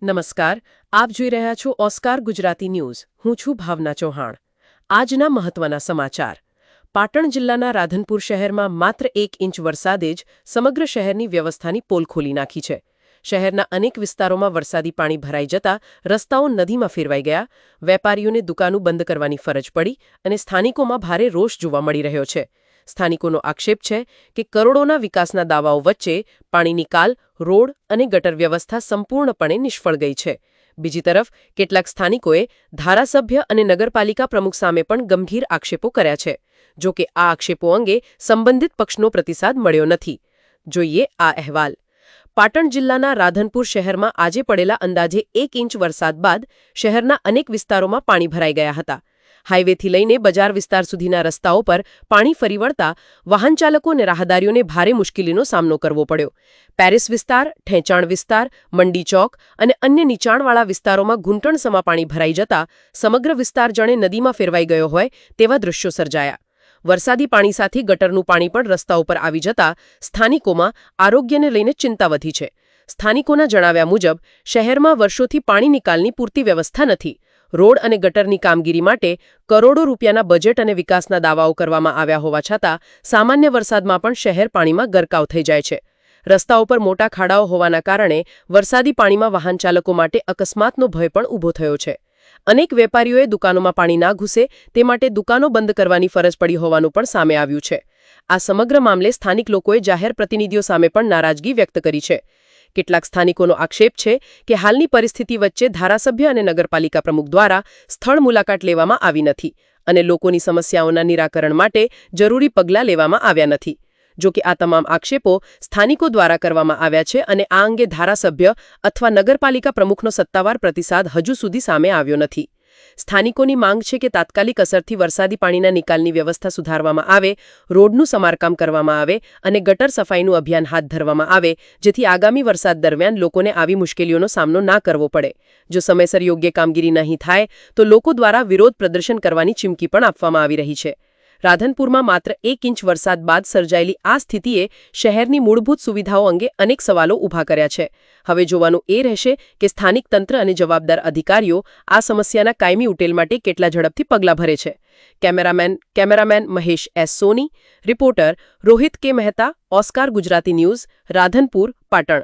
નમસ્કાર, આપ જોઈ રહ્યા છો ઓસ્કાર ગુજરાતી ન્યૂઝ. હું છું ભાવના ચૌહાણ. આજના મહત્વના સમાચાર. પાટણ જિલ્લાના રાધનપુર શહેરમાં માત્ર 1 ઇંચ વરસાદે જ સમગ્ર શહેરની વ્યવસ્થાની પોલ ખોલી નાખી છે. શહેરના અનેક વિસ્તારોમાં વરસાદી પાણી ભરાઈ જતા રસ્તાઓ નદીમાં ફેરવાઈ ગયા, વેપારીઓને દુકાનો બંધ કરવાની ફરજ પડી અને સ્થાનિકોમાં ભારે રોષ જોવા મળી રહ્યો છે. સ્થાનિકોનો આક્ષેપ છે કે કરોડોના વિકાસના દાવાઓ વચ્ચે પાણી નિકાલ, રોડ અને ગટર વ્યવસ્થા સંપૂર્ણપણે નિષ્ફળ ગઈ છે. બીજી તરફ કેટલાક સ્થાનિકોએ ધારાસભ્ય અને નગરપાલિકા પ્રમુખ સામે પણ ગંભીર આક્ષેપો કર્યા છે. જો કે આ આક્ષેપો અંગે સંબંધિત પક્ષનો પ્રતિસાદ મળ્યો નથી. જોઈએ આ અહેવાલ. પાટણ જિલ્લાના રાધનપુર શહેરમાં આજે પડેલા અંદાજે 1 ઇંચ વરસાદ બાદ શહેરના અનેક વિસ્તારોમાં પાણી ભરાઈ ગયા હતા. હાઈવેથી લઈને બજાર વિસ્તાર સુધીના રસ્તાઓ પર પાણી ફરી વળતા વાહન ચાલકો અને રાહદારીઓને ભારે મુશ્કેલીનો સામનો કરવો પડ્યો. પેરિસ વિસ્તાર, ઠેંચાણ વિસ્તાર, મંડી ચોક અને અન્ય નીચાણવાળા વિસ્તારોમાં ઘૂંટણસમા પાણી ભરાઈ જતા સમગ્ર વિસ્તાર જાણે નદીમાં ફેરવાઈ ગયો હોય તેવા દૃશ્યો સર્જાયા. વરસાદી પાણી સાથે ગટરનું પાણી પણ રસ્તા ઉપર આવી જતા સ્થાનિકોમાં આરોગ્યને લઈને ચિંતા વધી છે. સ્થાનિકોના જણાવ્યા મુજબ શહેરમાં વર્ષોથી પાણી નિકાલની પૂરતી વ્યવસ્થા નથી. રોડ અને ગટરની કામગીરી માટે કરોડો રૂપિયાના બજેટ અને વિકાસના દાવાઓ કરવામાં આવ્યા હોવા છતાં સામાન્ય વરસાદમાં પણ શહેર પાણીમાં ગરકાવ થઈ જાય છે. રસ્તાઓ પર મોટા ખાડાઓ હોવાના કારણે વરસાદી પાણીમાં વાહન ચાલકો માટે અકસ્માતનો ભય પણ ઊભો થયો છે. અનેક વેપારીઓએ દુકાનોમાં પાણી ના ઘૂસે તે માટે દુકાનો બંધ કરવાની ફરજ પડી હોવાનું પણ સામે આવ્યું છે. આ સમગ્ર મામલે સ્થાનિક લોકોએ જાહેર પ્રતિનિધિઓ સામે પણ નારાજગી વ્યક્ત કરી છે. કેટલાક સ્થાનિકોનો આક્ષેપ છે કે હાલની પરિસ્થિતિ વચ્ચે ધારાસભ્ય અને નગરપાલિકા પ્રમુખ દ્વારા સ્થળ મુલાકાત લેવામાં આવી નથી અને લોકોની સમસ્યાઓના નિરાકરણ માટે જરૂરી પગલાં લેવામાં આવ્યા નથી. જો કે આ તમામ આક્ષેપો સ્થાનિકો દ્વારા કરવામાં આવ્યા છે અને આ અંગે ધારાસભ્ય અથવા નગરપાલિકા પ્રમુખનો સત્તાવાર પ્રતિસાદ હજુ સુધી સામે આવ્યો નથી. સ્થાનિકોની માંગ છે કે તાત્કાલિક અસરથી વરસાદી પાણીના નિકાલની વ્યવસ્થા સુધારવામાં આવે, રોડનું સમારકામ કરવામાં આવે અને ગટર સફાઈનું અભિયાન હાથ ધરવામાં આવે, જેથી આગામી વરસાદ દરમિયાન લોકોને આવી મુશ્કેલીઓનો સામનો ના કરવો પડે. જો સમયસર યોગ્ય કામગીરી નહીં થાય તો લોકો દ્વારા વિરોધ પ્રદર્શન કરવાની ચીમકી પણ આપવામાં આવી રહી છે. રાધનપુરમાં માત્ર 1 ઇંચ વરસાદ બાદ સર્જાયેલી આ સ્થિતિએ શહેરની મૂળભૂત સુવિધાઓ અંગે અનેક સવાલો ઊભા કર્યા છે. હવે જોવાનું એ રહેશે કે સ્થાનિક તંત્ર અને જવાબદાર અધિકારીઓ આ સમસ્યાના કાયમી ઉકેલ માટે કેટલા ઝડપથી પગલાં ભરે છે. કેમેરામેન મહેશ એસ સોની, રિપોર્ટર રોહિત કે મહેતા, ઓસ્કાર ગુજરાતી ન્યૂઝ, રાધનપુર, પાટણ.